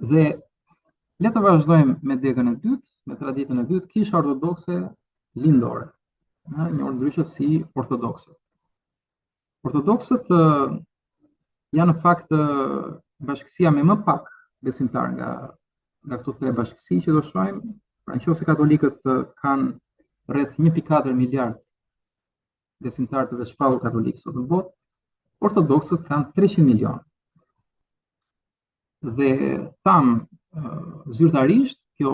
Dhe le të vazhdojmë me degën e dytë, me traditën e dytë, kisha ortodokse lindore, një ndryshe si ortodoksët. Ortodoksët janë në fakt bashkësia me më pak besimtar nga këto tre bashkësi që do shohim. Pra nëse katolikët kanë rreth 1.4 miliard besimtar të shpallur katolik sot në botë, ortodoksët kanë 300 milion. Dhe zyrtarisht kjo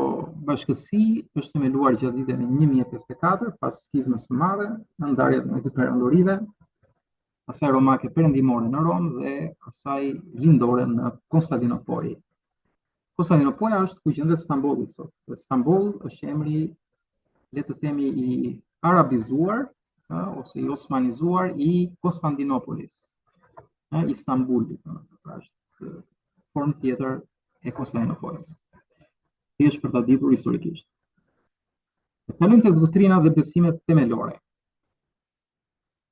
bashkësi është themeluar gjatë viteve 1054 pas skizmës së madhe në ndarjet me dy perëndorive, asaj romake perëndimore në Rom dhe asaj lindore në Konstantinopol. Konstantinopola është ku gjendet Stambolli sot. Dhe Stamboll është emri, le të themi, i arabizuar ose i osmanizuar i Konstantinopolis, Istanbuli, pra është formë tjetër e Konstantinopolis. Thjesht për ta ditur historikisht. Kalojmë tek doktrina dhe besimet themelore.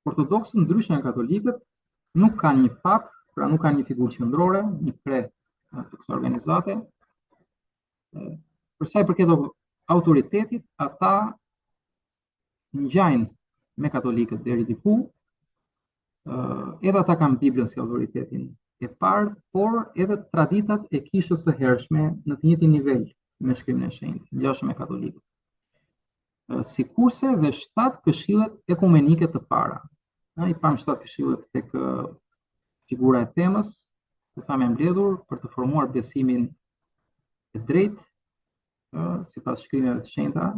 Ortodoksët, ndryshe nga katolikët, nuk kanë një pap, pra nuk kanë një figurë qendrore, një krye të kësaj organizate. Për sa i përket autoritetit, ata ngjajnë me katolikët deri diku, edhe ata kanë Biblën si autoritetin e parë, por edhe traditat e kishës së hershme në të njëjtin nivel me shkrimin e shenjtë, ngjashëm me katolikët. Sikurse dhe 7 këshillet ekumenike të para. I pam 7 këshillet tek figura e temës, të thamë mbledhur për të formuar besimin e drejtë, sipas shkrimeve të shenjta,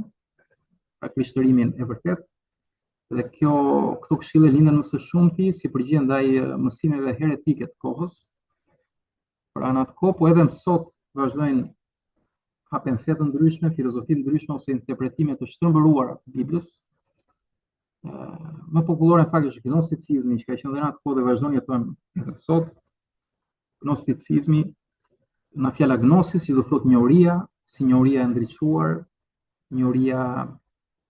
pra krishtërimin e vërtetë. Dhe këto këshille linden më së shumti si përgjigje ndaj mësimeve heretike të kohës. Pra në atë kohë, po edhe sot vazhdojnë hapen fe të ndryshme, filozofi të ndryshme ose interpretime të shtrëmbëruara të Biblës. Më popullore në fakt është gnosticizmi, që ka qenë dhe në atë kohë dhe vazhdon jetojmë edhe sot. Gnosticizmi, nga fjala gnosis, që do thotë njohuria, si njohuria e ndriçuar, njohuria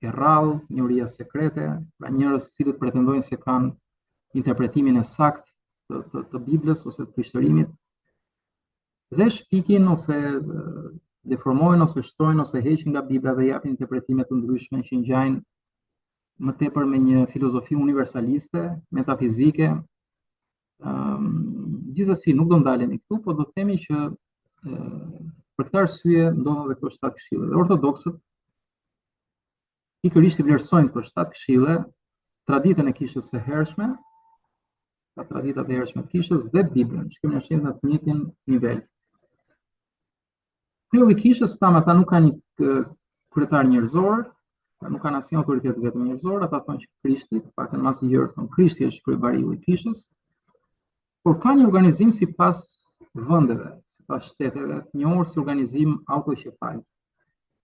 e rrallë, njohuria sekrete, pra njerëz cilët pretendojnë se kanë interpretimin e saktë të Biblës ose të krishtërimit, dhe shpikin ose deformojnë ose shtojnë ose heqin nga Bibla dhe japin interpretime të ndryshme që ngjajnë më tepër me një filozofi universaliste, metafizike. Gjithsesi nuk do ndalemi këtu, por do të themi që për këtë arsye ndodhen edhe këto 7 këshille. Dhe ortodoksët pikërisht i vlerësojnë këto 7 këshille, traditën e kishës së hershme, traditat e hershme të kishës dhe Biblën, shkrimin e shenjtë në të njëjtin nivel. Kreu i kishës tam ata nuk kanë një kryetar njerëzor, nuk kanë asnjë autoritet vetëm njerëzor, ata thonë që Krishti, paktën mas i gjerë thonë Krishti është kryebariu i kishës, por ka një organizim sipas vendeve, sipas shteteve, të njohur si organizim autoqefal.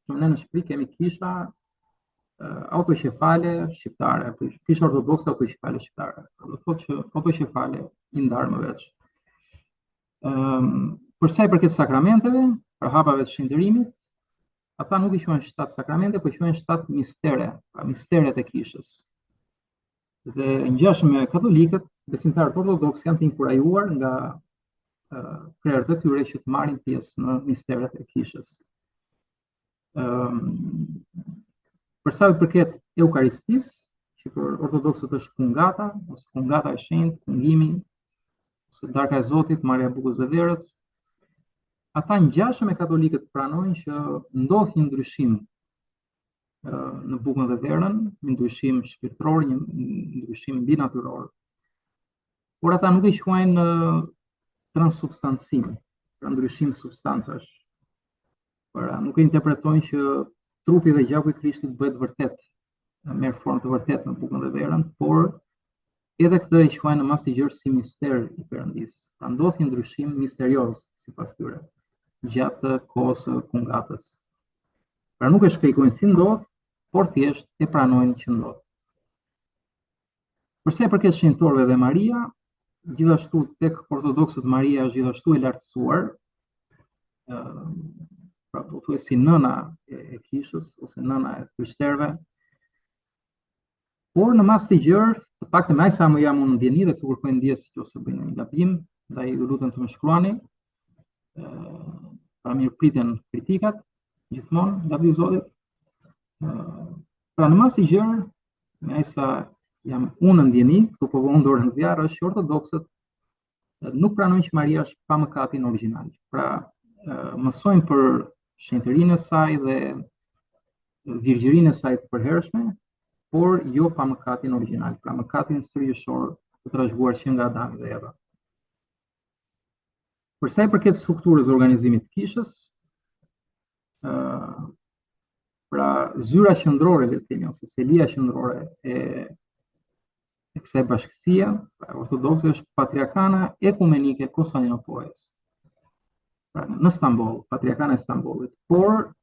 Ne në Shqipëri kemi kisha autoqefale shqiptare, kisha ortodokse autoqefale shqiptare. Do thotë që autoqefale i ndarë më veç. Për sa i përket sakramenteve, për hapave të shëndërimit, ata nuk i quajnë 7 sakramente, por i quajnë 7 mistere, pra misteret e kishës. Dhe ngjashëm me katolikët, besimtarët ortodoks janë të inkurajuar nga krerët e tyre që të marrin pjesë në misteret e kishës. Për sa i përket eukaristisë, që për ortodoksët është kungata, ose kungata e shenjtë, kungimi, ose darka e Zotit, marrja e bukës së verës, ata ngjashëm me katolikët pranojnë që ndodh një ndryshim në bukën dhe verën, një ndryshim shpirtëror, një ndryshim binatyror. Por ata nuk i quajnë transsubstancim, pra ndryshim substancash. Pra nuk e interpretojnë që trupi dhe gjaku i Krishtit bëhet vërtet, merr formë të vërtetë në bukën dhe verën, por edhe këtë i quajnë në mas të gjerë si mister i Perëndisë. Pra ndodh një ndryshim misterioz sipas tyre gjatë kohës së kungatës. Pra nuk e shpjegojnë si ndodh, por thjesht e pranojnë që ndodh. Përsa i përket shenjtorëve dhe Maria, gjithashtu tek ortodoksët Maria është gjithashtu e lartësuar, pra po thuaj si nëna e kishës ose nëna e krishterëve. Por në mas të gjerë, të paktën më sa më jam unë ndjeni dhe këtu kërkoj ndjesë nëse bëjnë një gabim, ndaj ju lutem të më shkruani. pra mirëpritjen kritikat, gjithmonë nga vli Zotit. Pra në mas i gjerë, me ai sa jam unë në ndjeni, këtu po vëmë dorën në zjarr, është që ortodoksët nuk pranojnë që Maria është pa mëkatin origjinal. Pra mësojnë për shenjtërinë e saj dhe virgjërinë e saj të përhershme, por jo pa mëkatin origjinal, pra mëkatin sërieshor të trashëguar që nga Adami dhe Eva. Për sa i përket strukturës së organizimit të kishës, pra zyra qendrore, le të themi, ose selia qendrore e kësaj bashkësie, pra ortodokse, është Patriarkana Ekumenike Konstantinopolës. Pra në Stamboll, Patriarkana e Stambollit, por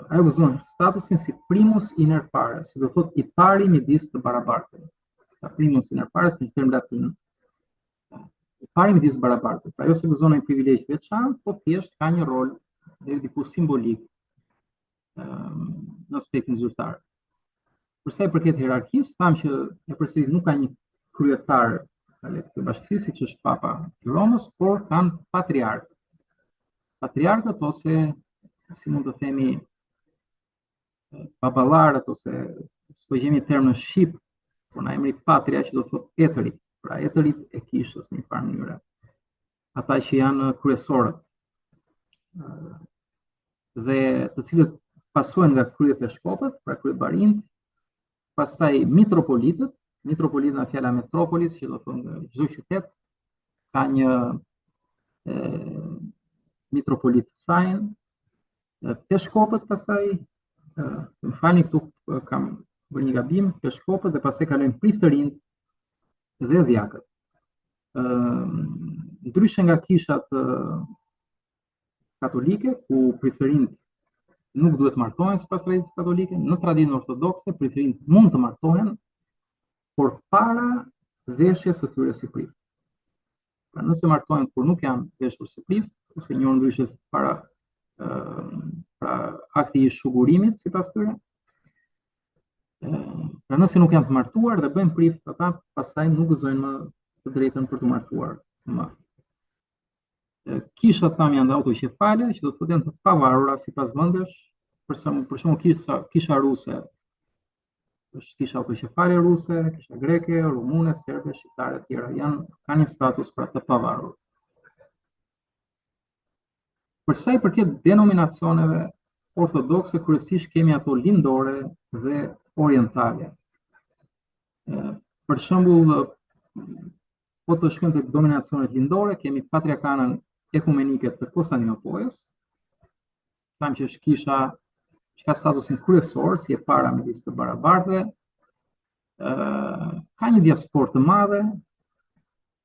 ajo gëzon statusin si primus inter pares, do thot i pari midis të barabartëve. Pra primus inter pares në term latin, i pari midis barabartëve. Pra ajo se gëzon një privilegj veçantë, po thjesht ka një rol dhe diku simbolik në aspektin zyrtar. Përsa i përket hierarkisë, thamë që e përsëris nuk ka një kryetar të bashkësisë, siç është Papa i Romës, por kanë patriarkë. Patriarkët ose, si mund të themi, paballarët, ose s'po gjejmë term në shqip, por na emri patria që do të thotë etërit, pra etërit e kishës në një farë mënyrë. Ata që janë kryesorët dhe të cilët pasojnë nga kryepeskopat, pra kryebarinët, pastaj mitropolitët nga fjala metropolis, që do të thonë çdo qytet ka një mitropolit të saj, peshkopët pastaj, më falni këtu kam bërë një gabim, peshkopët dhe pastaj kalojnë priftërinjt dhe dhjakët. Ndryshe nga kishat katolike, ku priftërinjt nuk duhet martohen sipas traditës katolike, në traditën ortodokse priftërinjt mund të martohen, por para veshjes së tyre si prift. Pra nëse martohen kur nuk janë veshur si prift, ose një orë ndryshe para pra akti i shugurimit sipas tyre. Pra nëse nuk janë të martuar dhe bëjnë prift, ata pastaj nuk gëzojnë më të drejtën për të martuar më. Kishat tam janë autoqefale, që do të thotë janë të pavarura sipas vendesh, për shembull kisha ruse është kisha autoqefale ruse, kisha greke, rumune, serbe, shqiptare të tjera kanë një status pra të pavarur. Për sa i përket denominacioneve ortodokse, kryesisht kemi ato lindore dhe orientale. Për shembull, po të shkojmë tek denominacionet lindore, kemi Patriarkanën Ekumenike të Konstantinopolës, thamë që është kisha që ka statusin kryesor, si e para midis të barabartëve, ka një diasporë të madhe,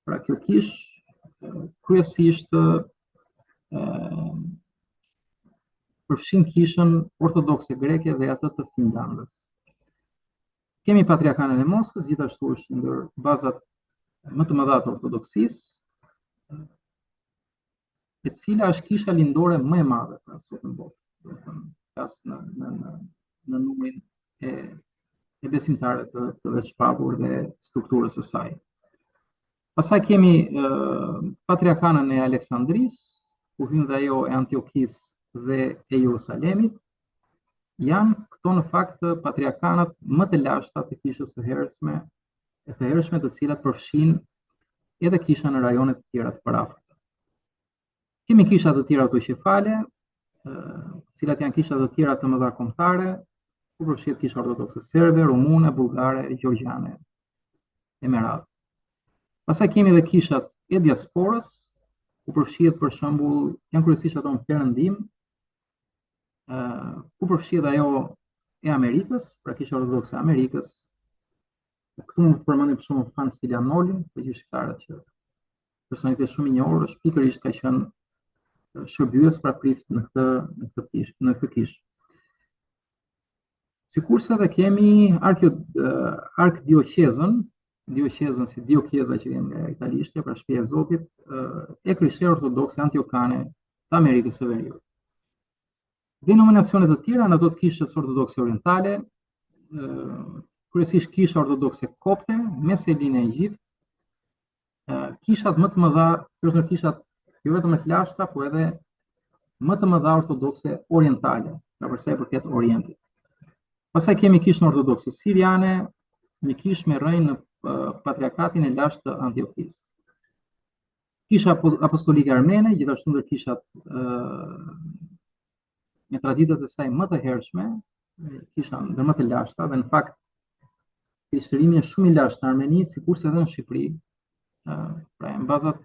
pra kjo kishë kryesisht përfshin kishën ortodokse greke dhe atë të Finlandës. Kemi Patriarkanën e Moskës, gjithashtu është ndër bazat më të mëdha të ortodoksisë, e cila është kisha lindore më e madhe pra sot në botë. Në numrin e besimtarëve të veçpavur dhe strukturës së saj. Pastaj kemi Patriarkanën e Aleksandrisë, ku hyn dhe ajo e Antiokisë dhe e Jerusalemit. Janë këto në fakt patriarkanat më të lashta të kishës së hershme, të cilat përfshin edhe kisha në rajone të tjera të parafërta. Kemi kisha të tjera autoqefale, cilat janë kisha të tjera të mëdha kombëtare, ku përfshihet kisha ortodokse serbe, rumune, bullgare, gjeorgjane e me radhë. Pastaj kemi edhe kishat e diasporës, ku përfshihet për shembull, janë kryesisht ato në perëndim, ku përfshihet ajo e Amerikës, pra kisha ortodokse e Amerikës. Këtu mund të përmendim për shembull Frans Stilianolin, për gjithë shqiptarët që personitet shumë i njohur, është pikërisht ka qenë shërbyes pra prift në këtë kishë. Sikurse edhe kemi arkdioqezën, si Diokjeza që vjen nga italishtja, pra shtëpia e Zotit, e krishterë ortodokse antiokane të Amerikës së Veriut. Denominacione të tjera në ato të kishës ortodokse orientale, kryesisht kisha ortodokse kopte, me selinë e Egjipt, kishat më të mëdha, është në kishat jo vetëm të lashta, po edhe më të mëdha ortodokse orientale, pra për sa i përket Orientit. Pastaj kemi kishën ortodokse siriane, një kishë me rrënjë në patriarkatin e lashtë të Antiokhis. Kisha apostolike armene, gjithashtu ndër kishat me traditat e saj më të hershme, kisha ndër më të lashta, dhe në fakt historimi është shumë i lashtë në Armeni, sikurse edhe në Shqipëri. Pra në bazat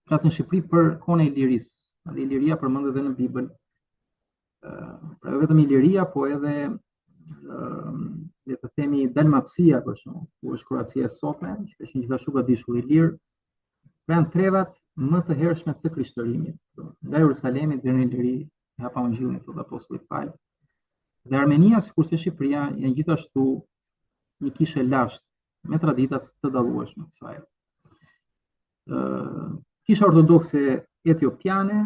flasin në Shqipëri për kohën e Ilirisë. Dhe Iliria përmendet edhe në Bibël. Pra jo vetëm Iliria, po edhe le të themi Dalmacia për shembull, ku është Kroacia e sotme, që është gjithashtu goditshulli i lirë. Pra janë trevat më të hershme të Krishterrimit, nga Jerusalemi deri në Iliri, hapa Ungjillin e apostullit Paul. Dhe Armenia, sikurse Shqipëria, janë gjithashtu një kishë e lashtë me traditat të dallueshme të saj. Kisha ortodokse etiopiane,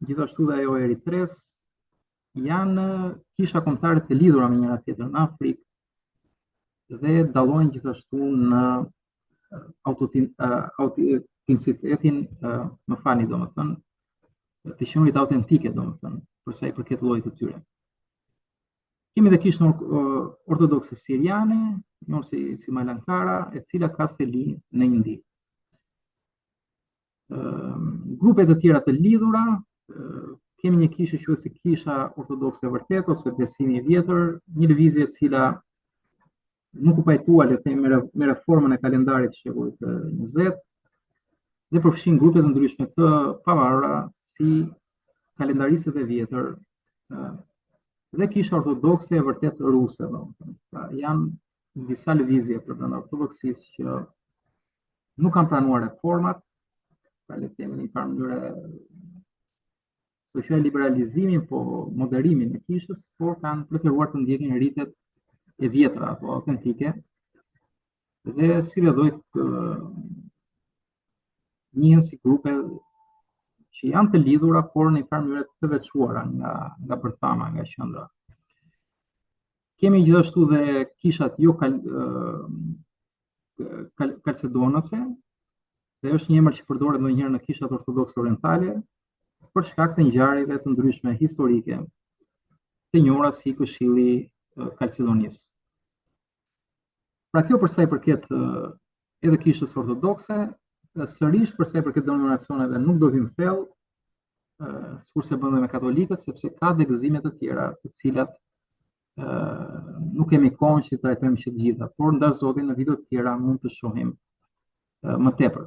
gjithashtu dhe ajo e Eritres, janë kisha kombëtare të lidhura me njëra tjetrën në Afrikë dhe dallojnë gjithashtu në autenticitetin, më falni domethënë, të qenurit autentike domethënë, për sa i përket llojit të tyre. Kemi dhe kishën ortodokse siriane, njohur si Malankara, e cila ka seli në Indi. Grupe të tjera të lidhura, kemi një kishë quhet si kisha ortodokse vërtet ose besimi i vjetër, një lëvizje e cila nuk u pajtua le të themi me reformën e kalendarit të shekullit të 20 dhe përfshin grupe të ndryshme të pavarura si kalendaristët e vjetër dhe kisha ortodokse e vërtet ruse, pra janë disa lëvizje brenda ortodoksisë që nuk kanë pranuar reformat, pra le të themi në një farë mënyrë social liberalizimin, po moderimin e kishës, por kanë preferuar të ndjekin rritet e vjetra apo autentike dhe si vedoj njihen si grupe që janë të lidhura, por në një farë mënyrë të veçuara nga bërthama, nga qendra. Kemi gjithashtu dhe kishat jo kalcedonase, dhe është një emër që përdoret ndonjëherë në kishat ortodokse orientale për shkak të ngjarjeve të ndryshme historike të njohura si Këshilli Kalcedonis. Pra kjo për sa i përket edhe kishës ortodokse, sërish për sa i përket denominacioneve nuk do vim thellë, sikurse bën me katolikët, sepse ka dhe gëzime të tjera, të cilat nuk kemi kohën që trajtojmë që të gjitha, por ndash Zotin në video të tjera mund të shohim më tepër.